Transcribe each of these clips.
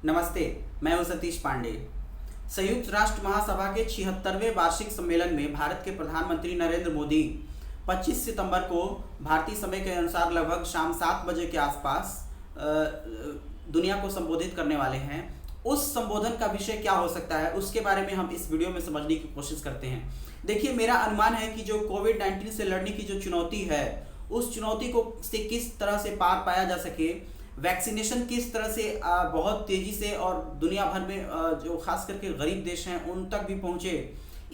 नमस्ते, मैं हूं सतीश पांडे। संयुक्त राष्ट्र महासभा के 76वें वार्षिक सम्मेलन में भारत के प्रधानमंत्री नरेंद्र मोदी 25 सितंबर को भारतीय समय के अनुसार लगभग शाम 7 बजे के आसपास दुनिया को संबोधित करने वाले हैं। उस संबोधन का विषय क्या हो सकता है, उसके बारे में हम इस वीडियो में समझने की कोशिश करते हैं। देखिए, मेरा अनुमान है कि जो कोविड-19 से लड़ने की जो चुनौती है, उस चुनौती को से किस तरह से पार पाया जा सके, वैक्सीनेशन किस तरह से बहुत तेज़ी से और दुनिया भर में जो खास करके गरीब देश हैं उन तक भी पहुँचे,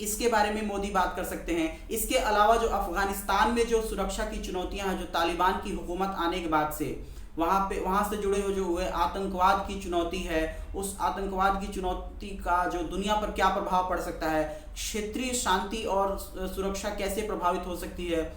इसके बारे में मोदी बात कर सकते हैं। इसके अलावा जो अफ़गानिस्तान में जो सुरक्षा की चुनौतियां हैं, जो तालिबान की हुकूमत आने के बाद से वहाँ से जुड़े हुए जो आतंकवाद की चुनौती है, उस आतंकवाद की चुनौती का जो दुनिया पर क्या प्रभाव पड़ सकता है, क्षेत्रीय शांति और सुरक्षा कैसे प्रभावित हो सकती है,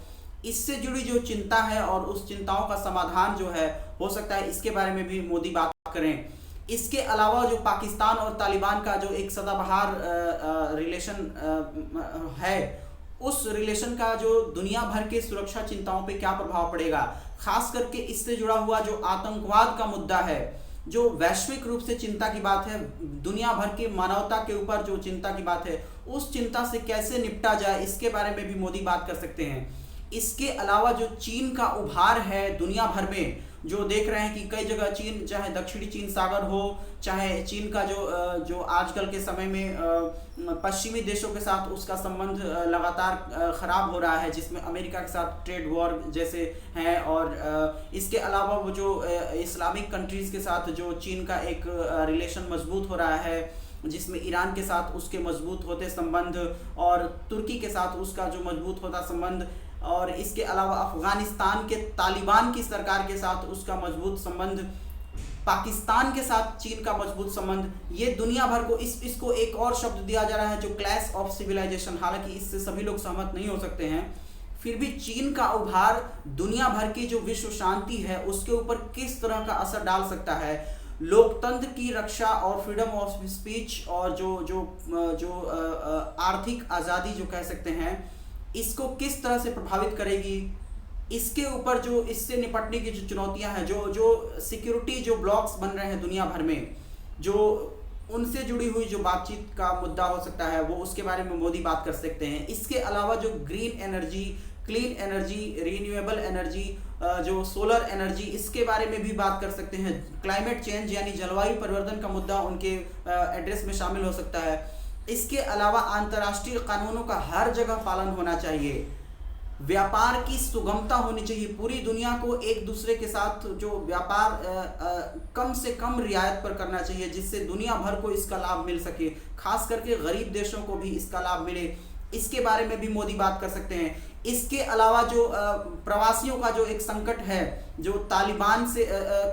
इससे जुड़ी जो चिंता है और उस चिंताओं का समाधान जो है हो सकता है, इसके बारे में भी मोदी बात करें। इसके अलावा जो पाकिस्तान और तालिबान का जो एक सदाबहार रिलेशन है, उस रिलेशन का जो दुनिया भर के सुरक्षा चिंताओं पे क्या प्रभाव पड़ेगा, खास करके इससे जुड़ा हुआ जो आतंकवाद का मुद्दा है, जो वैश्विक रूप से चिंता की बात है, दुनिया भर के मानवता के ऊपर जो चिंता की बात है, उस चिंता से कैसे निपटा जाए, इसके बारे में भी मोदी बात कर सकते हैं। इसके अलावा जो चीन का उभार है दुनिया भर में, जो देख रहे हैं कि कई जगह चीन, चाहे दक्षिणी चीन सागर हो, चाहे चीन का जो आजकल के समय में पश्चिमी देशों के साथ उसका संबंध लगातार खराब हो रहा है, जिसमें अमेरिका के साथ ट्रेड वॉर जैसे हैं, और इसके अलावा वो जो इस्लामिक कंट्रीज़ के साथ जो चीन का एक रिलेशन मजबूत हो रहा है, जिसमें ईरान के साथ उसके मजबूत होते संबंध और तुर्की के साथ उसका जो मजबूत होता संबंध, और इसके अलावा अफगानिस्तान के तालिबान की सरकार के साथ उसका मजबूत संबंध, पाकिस्तान के साथ चीन का मजबूत संबंध, ये दुनिया भर को इसको एक और शब्द दिया जा रहा है जो क्लैश ऑफ सिविलाइजेशन। हालांकि इससे सभी लोग सहमत नहीं हो सकते हैं, फिर भी चीन का उभार दुनिया भर की जो विश्व शांति है उसके ऊपर किस तरह का असर डाल सकता है, लोकतंत्र की रक्षा और फ्रीडम ऑफ स्पीच और जो आर्थिक आज़ादी जो कह सकते हैं, इसको किस तरह से प्रभावित करेगी, इसके ऊपर जो इससे निपटने की जो चुनौतियां हैं, जो सिक्योरिटी जो ब्लॉक्स बन रहे हैं दुनिया भर में, जो उनसे जुड़ी हुई जो बातचीत का मुद्दा हो सकता है, वो उसके बारे में मोदी बात कर सकते हैं। इसके अलावा जो green energy, clean energy, renewable energy, जो सोलर एनर्जी, इसके बारे में भी बात कर सकते हैं। क्लाइमेट चेंज यानी जलवायु परिवर्तन का मुद्दा उनके एड्रेस में शामिल हो सकता है। इसके अलावा अंतर्राष्ट्रीय कानूनों का हर जगह पालन होना चाहिए, व्यापार की सुगमता होनी चाहिए, पूरी दुनिया को एक दूसरे के साथ जो व्यापार कम से कम रियायत पर करना चाहिए, जिससे दुनिया भर को इसका लाभ मिल सके, खास करके गरीब देशों को भी इसका लाभ मिले। इसके बारे में भी मोदी बात कर सकते हैं। इसके अलावा जो प्रवासियों का जो एक संकट है, जो तालिबान से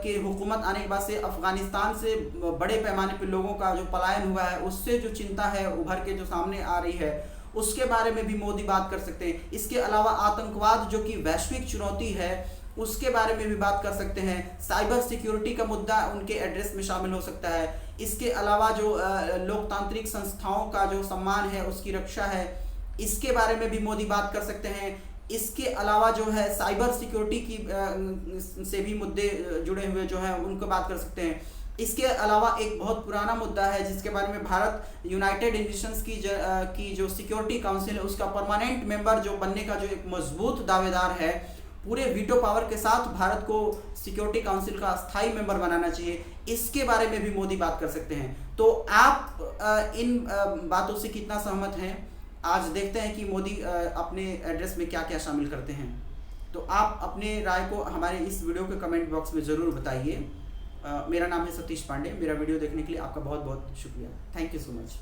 के हुकूमत आने के बाद से अफगानिस्तान से बड़े पैमाने पर लोगों का जो पलायन हुआ है, उससे जो चिंता है उभर के जो सामने आ रही है, उसके बारे में भी मोदी बात कर सकते हैं। इसके अलावा आतंकवाद जो कि वैश्विक चुनौती है, उसके बारे में भी बात कर सकते हैं। साइबर सिक्योरिटी का मुद्दा उनके एड्रेस में शामिल हो सकता है। इसके अलावा जो लोकतांत्रिक संस्थाओं का जो सम्मान है, उसकी रक्षा है, इसके बारे में भी मोदी बात कर सकते हैं। इसके अलावा जो है साइबर सिक्योरिटी की से भी मुद्दे जुड़े हुए जो हैं उनको बात कर सकते हैं। इसके अलावा एक बहुत पुराना मुद्दा है जिसके बारे में भारत यूनाइटेड नेशंस की जो सिक्योरिटी काउंसिल है, उसका परमानेंट मेंबर जो बनने का जो एक मजबूत दावेदार है, पूरे वीटो पावर के साथ भारत को सिक्योरिटी काउंसिल का स्थायी मेंबर बनाना चाहिए, इसके बारे में भी मोदी बात कर सकते हैं। तो आप इन बातों से कितना सहमत हैं, आज देखते हैं कि मोदी अपने एड्रेस में क्या क्या शामिल करते हैं। तो आप अपने राय को हमारे इस वीडियो के कमेंट बॉक्स में ज़रूर बताइए। मेरा नाम है सतीश पांडे। मेरा वीडियो देखने के लिए आपका बहुत बहुत शुक्रिया। Thank you so much.